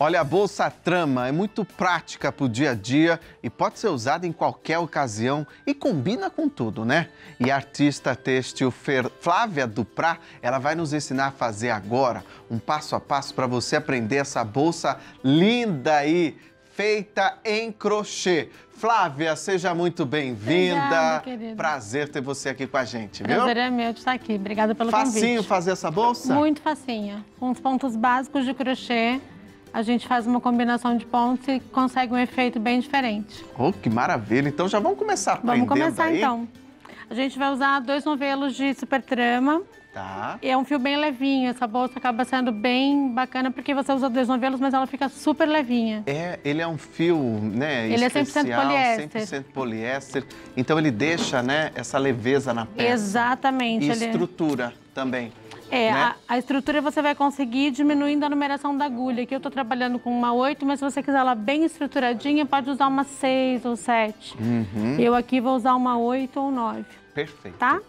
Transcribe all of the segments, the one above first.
Olha, a bolsa trama é muito prática para o dia a dia e pode ser usada em qualquer ocasião e combina com tudo, né? E a artista têxtil Flávia Duprá, ela vai nos ensinar a fazer agora um passo a passo para você aprender essa bolsa linda aí, feita em crochê. Flávia, seja muito bem-vinda. Prazer ter você aqui com a gente, viu? Prazer é meu de estar aqui. Obrigada pelo convite. Facinho fazer essa bolsa? Muito facinho. Com os pontos básicos de crochê, a gente faz uma combinação de pontos e consegue um efeito bem diferente. Oh, que maravilha! Então já vamos começar aprendendo. Vamos começar aí? Então. A gente vai usar 2 novelos de super trama. Tá. E é um fio bem levinho. Essa bolsa acaba sendo bem bacana porque você usa 2 novelos, mas ela fica super levinha. Ele é um fio, né, ele especial, é 100% poliéster. 100% poliéster. Então ele deixa, né, essa leveza na peça. Exatamente. E estrutura também. Né? A estrutura você vai conseguir diminuindo a numeração da agulha. Aqui eu tô trabalhando com uma 8, mas se você quiser ela bem estruturadinha, pode usar uma 6 ou 7. Eu aqui vou usar uma 8 ou 9. Perfeito. Tá?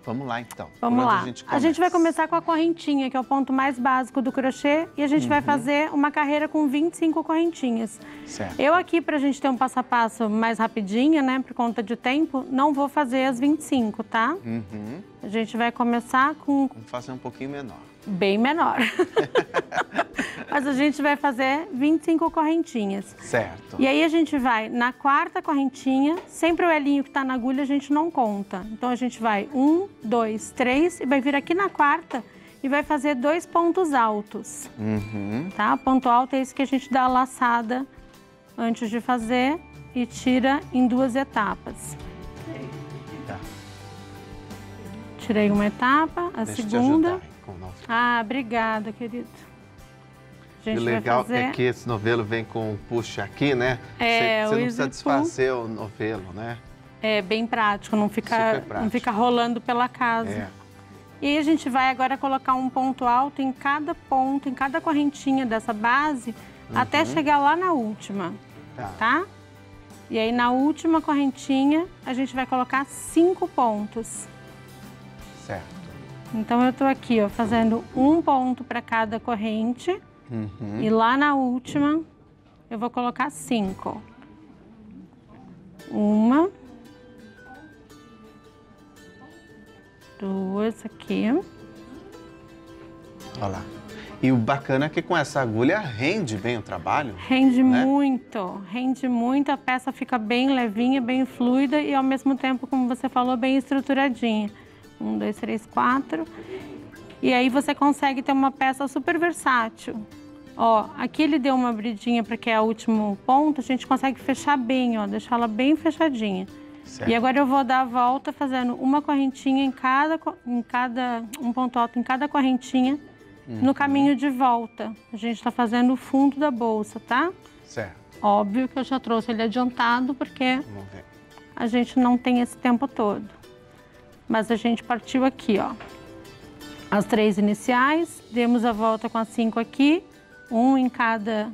Vamos lá, então. Vamos lá. A gente vai começar com a correntinha, que é o ponto mais básico do crochê. E a gente vai fazer uma carreira com 25 correntinhas. Certo. Eu aqui, pra gente ter um passo a passo mais rapidinho, né, por conta de tempo, não vou fazer as 25, tá? A gente vai começar com... Vamos fazer um pouquinho menor. Bem menor. Mas a gente vai fazer 25 correntinhas. Certo. E aí a gente vai na 4ª correntinha, sempre o elinho que tá na agulha a gente não conta. Então a gente vai 1, 2, 3 e vai vir aqui na 4ª e vai fazer 2 pontos altos. Tá? Ponto alto é esse que a gente dá a laçada antes de fazer e tira em 2 etapas. Tá. Tirei uma etapa, a Deixa segunda. Eu te ajudar, com obrigada, querido. E o legal é que esse novelo vem com um puxa aqui, né? Você não precisa desfazer o novelo, né? É bem prático, não fica rolando pela casa. E aí a gente vai agora colocar um ponto alto em cada ponto, em cada correntinha dessa base, até chegar lá na última, tá? E aí na última correntinha a gente vai colocar 5 pontos. Certo. Então eu tô aqui, ó, fazendo um ponto para cada corrente. E lá na última, eu vou colocar 5. 1, 2 aqui. Olha lá. E o bacana é que com essa agulha rende bem o trabalho. Rende muito, a peça fica bem levinha, bem fluida e ao mesmo tempo, como você falou, bem estruturadinha. 1, 2, 3, 4. E aí você consegue ter uma peça super versátil. Ó, aqui ele deu uma abridinha porque é o último ponto, a gente consegue fechar bem, ó, deixar ela bem fechadinha. Certo. E agora eu vou dar a volta fazendo uma correntinha um ponto alto em cada correntinha no caminho de volta. A gente tá fazendo o fundo da bolsa, tá? Certo. Óbvio que eu já trouxe ele adiantado porque a gente não tem esse tempo todo. Mas a gente partiu aqui, ó. As 3 iniciais, demos a volta com as 5 aqui. Um em cada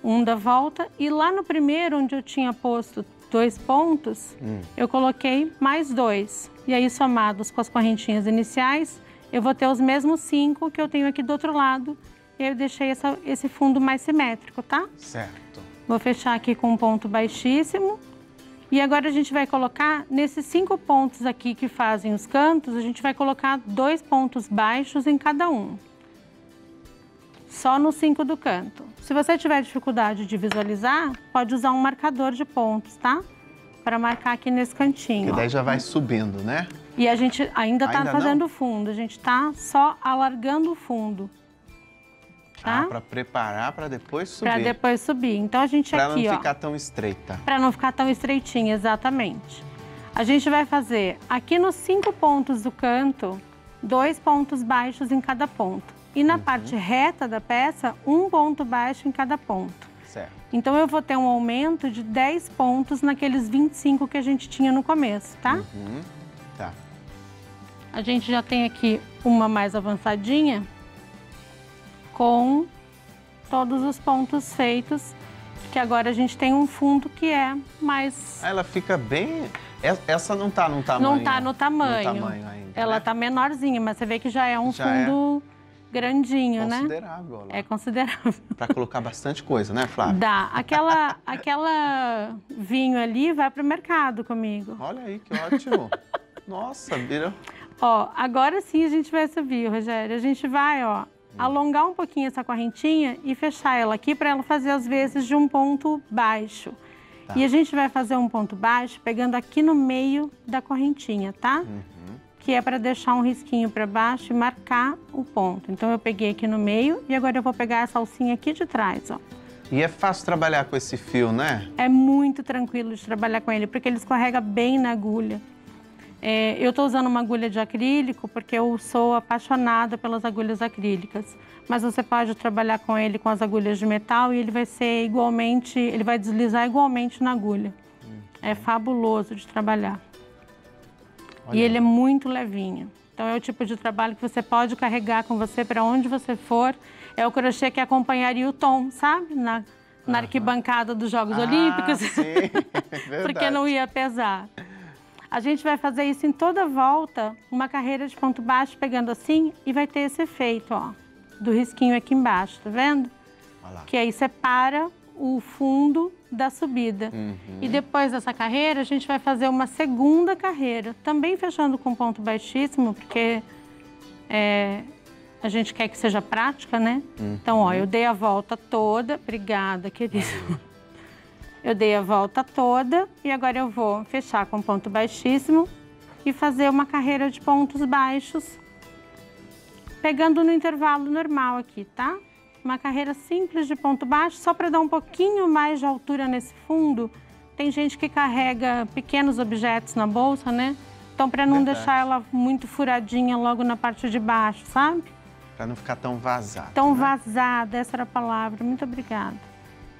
um da volta. E lá no primeiro, onde eu tinha posto 2 pontos, eu coloquei mais 2. E aí, somados com as correntinhas iniciais, eu vou ter os mesmos 5 que eu tenho aqui do outro lado. E eu deixei esse fundo mais simétrico, tá? Certo. Vou fechar aqui com um ponto baixíssimo. E agora a gente vai colocar, nesses 5 pontos aqui que fazem os cantos, a gente vai colocar 2 pontos baixos em cada um. Só no 5 do canto. Se você tiver dificuldade de visualizar, pode usar um marcador de pontos, tá? Para marcar aqui nesse cantinho. E daí já vai subindo, né? E a gente ainda tá fazendo o fundo, a gente tá só alargando o fundo. Tá? Para preparar para depois subir. Para depois subir. Então a gente aqui, ó. Para não ficar tão estreita. Para não ficar tão estreitinha, exatamente. A gente vai fazer aqui nos 5 pontos do canto, 2 pontos baixos em cada ponto. E na parte reta da peça, 1 ponto baixo em cada ponto. Certo. Então eu vou ter um aumento de 10 pontos naqueles 25 que a gente tinha no começo, tá? Tá. A gente já tem aqui uma mais avançadinha com todos os pontos feitos, que agora a gente tem um fundo que é mais... Ela fica bem... Essa não tá no tamanho. Não tá no tamanho. No tamanho ainda, ela tá menorzinha, mas você vê que já é um fundo grandinho, né? Considerável. Lá. É considerável. Para colocar bastante coisa, né, Flávia? Dá. Aquela vinho ali vai pro mercado comigo. Olha aí, que ótimo. Nossa, vira... Ó, agora sim a gente vai subir, Rogério. A gente vai, ó, alongar um pouquinho essa correntinha e fechar ela aqui para ela fazer as vezes de um ponto baixo. Tá. E a gente vai fazer um ponto baixo pegando aqui no meio da correntinha, tá? Que é para deixar um risquinho para baixo e marcar o ponto. Então eu peguei aqui no meio e agora eu vou pegar essa alcinha aqui de trás, ó. E é fácil trabalhar com esse fio, né? É muito tranquilo de trabalhar com ele, porque ele escorrega bem na agulha. Eu estou usando uma agulha de acrílico porque eu sou apaixonada pelas agulhas acrílicas. Mas você pode trabalhar com ele com as agulhas de metal e ele vai ser igualmente, ele vai deslizar igualmente na agulha. É fabuloso de trabalhar. Olha. E ele é muito levinho. Então é o tipo de trabalho que você pode carregar com você para onde você for. É o crochê que acompanharia o Tom, sabe? Na arquibancada dos Jogos Olímpicos. Sim, verdade. Porque não ia pesar. A gente vai fazer isso em toda volta, uma carreira de ponto baixo, pegando assim, e vai ter esse efeito, ó, do risquinho aqui embaixo, tá vendo? Olha lá. Que aí separa o fundo da subida. E depois dessa carreira, a gente vai fazer uma segunda carreira, também fechando com ponto baixíssimo, porque a gente quer que seja prática, né? Então, ó, eu dei a volta toda, obrigada, querido. Eu dei a volta toda e agora eu vou fechar com ponto baixíssimo e fazer uma carreira de pontos baixos, pegando no intervalo normal aqui, tá? Uma carreira simples de ponto baixo, só para dar um pouquinho mais de altura nesse fundo. Tem gente que carrega pequenos objetos na bolsa, né? Então, para não deixar ela muito furadinha logo na parte de baixo, sabe? Para não ficar tão vazada. Tão vazada, essa era a palavra. Muito obrigada.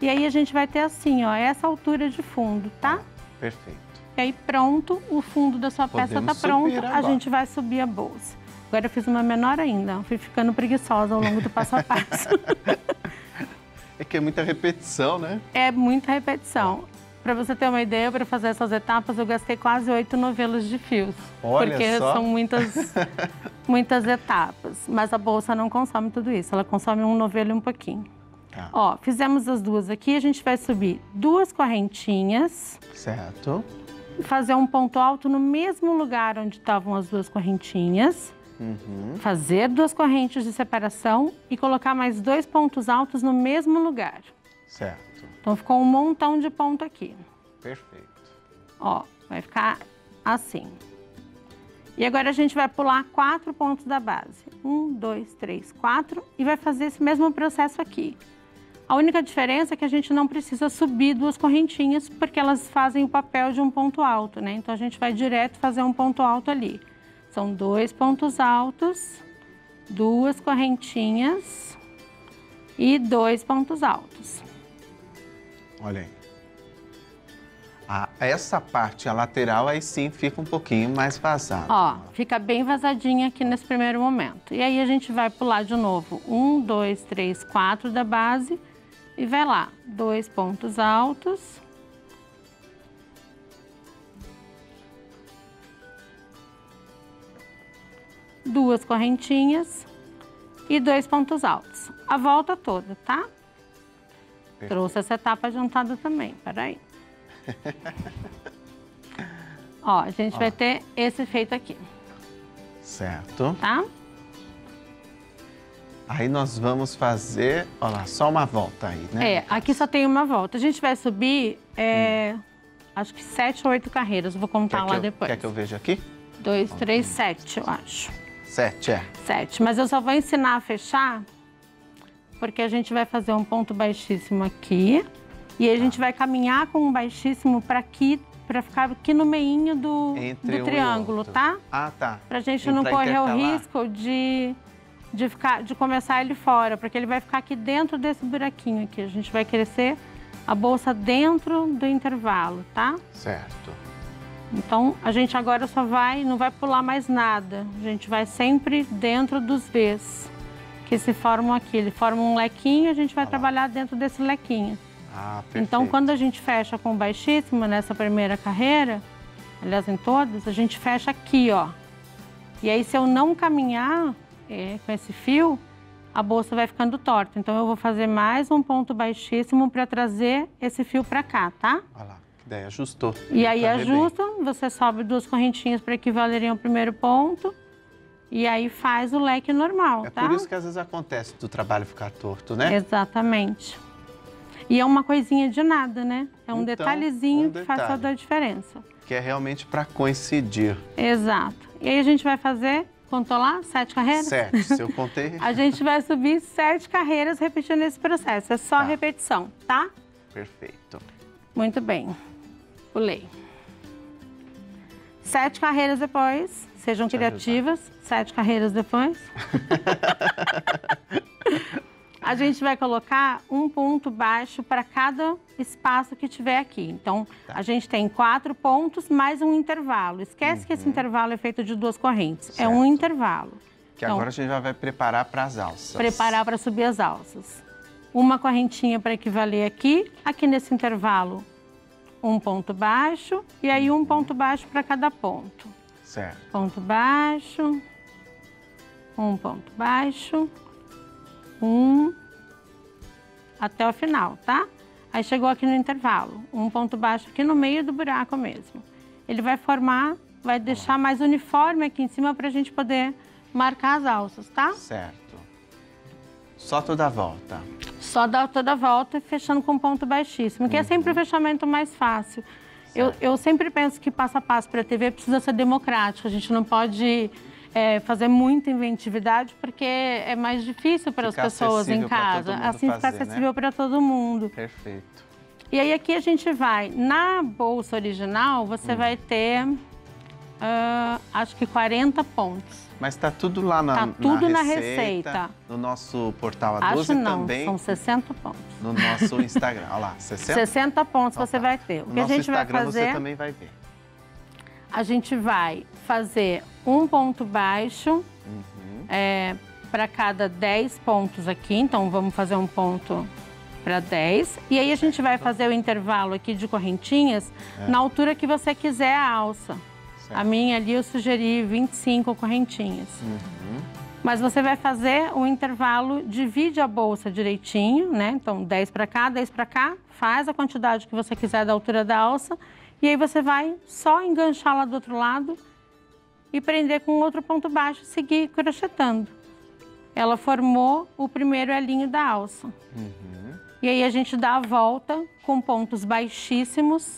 E aí a gente vai ter assim, ó, essa altura de fundo, tá? Perfeito. E aí pronto, o fundo da sua peça tá pronto, a gente vai subir a bolsa. Agora eu fiz uma menor ainda, fui ficando preguiçosa ao longo do passo a passo. É que é muita repetição, né? É muita repetição. Para você ter uma ideia, para fazer essas etapas, eu gastei quase 8 novelos de fios. Olha porque só. São muitas etapas. Mas a bolsa não consome tudo isso, ela consome um novelo e um pouquinho. Tá. Ó, fizemos as duas aqui, a gente vai subir 2 correntinhas. Certo. Fazer um ponto alto no mesmo lugar onde estavam as 2 correntinhas. Fazer 2 correntes de separação e colocar mais 2 pontos altos no mesmo lugar. Certo. Então ficou um montão de ponto aqui. Perfeito. Ó, vai ficar assim. E agora a gente vai pular 4 pontos da base. 1, 2, 3, 4 e vai fazer esse mesmo processo aqui. A única diferença é que a gente não precisa subir 2 correntinhas, porque elas fazem o papel de um ponto alto, né? Então a gente vai direto fazer um ponto alto ali. São 2 pontos altos, 2 correntinhas e 2 pontos altos. Olha aí. Essa parte, a lateral, aí sim fica um pouquinho mais vazada. Ó, fica bem vazadinha aqui nesse primeiro momento. E aí a gente vai pular de novo 1, 2, 3, 4 da base e vai lá, 2 pontos altos. Duas correntinhas e 2 pontos altos. A volta toda, tá? Perfeito. Trouxe essa etapa adiantada também, peraí. Ó, a gente vai ter esse efeito aqui. Certo. Tá? Aí nós vamos fazer, olha lá, só uma volta aí, né? Aqui só tem uma volta. A gente vai subir, acho que 7 ou 8 carreiras. Vou contar lá depois. Quer que eu veja aqui? 2, 3, 7, eu acho. 7, 7, mas eu só vou ensinar a fechar, porque a gente vai fazer um ponto baixíssimo aqui. E aí a gente vai caminhar com um baixíssimo para aqui, para ficar aqui no meinho do triângulo, tá? Ah, tá. Pra gente não correr o risco de começar ele fora, porque ele vai ficar aqui dentro desse buraquinho aqui. A gente vai crescer a bolsa dentro do intervalo, tá? Certo. Então, a gente agora não vai pular mais nada. A gente vai sempre dentro dos Vs que se formam aqui. Ele forma um lequinho, a gente vai trabalhar dentro desse lequinho. Ah, perfeito. Então, quando a gente fecha com o baixíssimo nessa primeira carreira, aliás, em todas, a gente fecha aqui, ó. E aí, se eu não caminhar com esse fio, a bolsa vai ficando torta. Então, eu vou fazer mais um ponto baixíssimo para trazer esse fio para cá, tá? Olha lá, daí ajustou. E aí ajusta, você sobe 2 correntinhas para equivalerem ao primeiro ponto. E aí faz o leque normal, tá? É por isso que às vezes acontece do trabalho ficar torto, né? Exatamente. E é uma coisinha de nada, né? É um Então, detalhezinho que faz toda a diferença. Que é realmente para coincidir. Exato. E aí a gente vai fazer, contou lá, 7 carreiras? 7, se eu contei. A gente vai subir 7 carreiras repetindo esse processo. É só repetição, tá? Perfeito. Muito bem. Pulei. 7 carreiras depois, sejam criativas. 7 carreiras depois. A gente vai colocar um ponto baixo para cada espaço que tiver aqui. Então, a gente tem 4 pontos mais um intervalo. Esquece que esse intervalo é feito de 2 correntes. Certo. É um intervalo. Que então, agora a gente já vai preparar para as alças. Preparar para subir as alças. Uma correntinha para equivaler aqui. Aqui nesse intervalo, um ponto baixo. E aí um ponto baixo para cada ponto. Certo. Ponto baixo. Um ponto baixo. Até o final, tá? Aí chegou aqui no intervalo, um ponto baixo aqui no meio do buraco mesmo. Ele vai formar, vai deixar mais uniforme aqui em cima pra gente poder marcar as alças, tá? Certo. Só toda a volta. Só dar toda a volta e fechando com ponto baixíssimo, que é sempre o fechamento mais fácil. Eu sempre penso que passo a passo para a TV precisa ser democrático, a gente não pode... fazer muita inventividade, porque é mais difícil para as pessoas em casa. Assim fica acessível para todo mundo. Perfeito. E aí aqui a gente vai, na bolsa original, você vai ter, acho que 40 pontos. Mas está tudo lá na receita? Tá tudo na receita. No nosso portal A12 acho não, também? São 60 pontos. No nosso Instagram, olha lá, 60? 60 pontos você vai ter. O que a gente vai fazer... você também vai ver. A gente vai fazer um ponto baixo para cada 10 pontos aqui. Então, vamos fazer um ponto para 10. E aí, a gente vai fazer o intervalo aqui de correntinhas na altura que você quiser a alça. Certo. A minha ali, eu sugeri 25 correntinhas. Mas você vai fazer o intervalo, divide a bolsa direitinho, né? Então, 10 para cá, 10 para cá. Faz a quantidade que você quiser da altura da alça. E aí você vai só enganchar lá do outro lado e prender com outro ponto baixo e seguir crochetando. Ela formou o primeiro elinho da alça. E aí a gente dá a volta com pontos baixíssimos,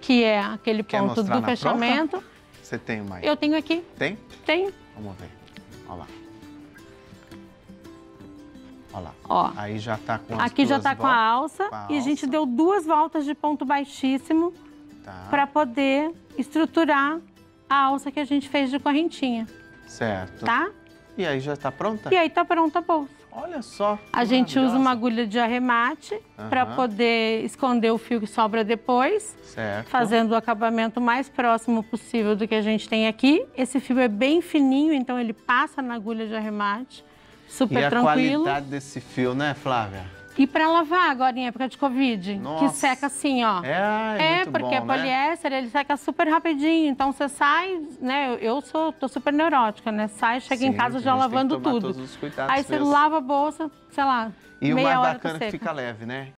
que é aquele ponto do fechamento. Você tem uma aí? Eu tenho aqui. Tem? Tenho. Vamos ver. Olha lá. Olha lá. Ó, aí já tá com as aqui já tá com a alça e a gente deu 2 voltas de ponto baixíssimo. Para poder estruturar a alça que a gente fez de correntinha. Certo. Tá? E aí já está pronta? E aí tá pronta a bolsa. Olha só. A gente usa uma agulha de arremate para poder esconder o fio que sobra depois. Certo. Fazendo o acabamento mais próximo possível do que a gente tem aqui. Esse fio é bem fininho, então ele passa na agulha de arremate. Super tranquilo. E a qualidade desse fio, né, Flávia? E para lavar agora em época de Covid, Nossa. que seca assim, ó. É muito porque bom, poliéster, ele seca super rapidinho. Então você sai, né? Tô super neurótica, né? Sai, chega em casa já lavando tudo. Todos os cuidados aí você lava a bolsa, sei lá, e meia hora o mais bacana é que fica leve, né?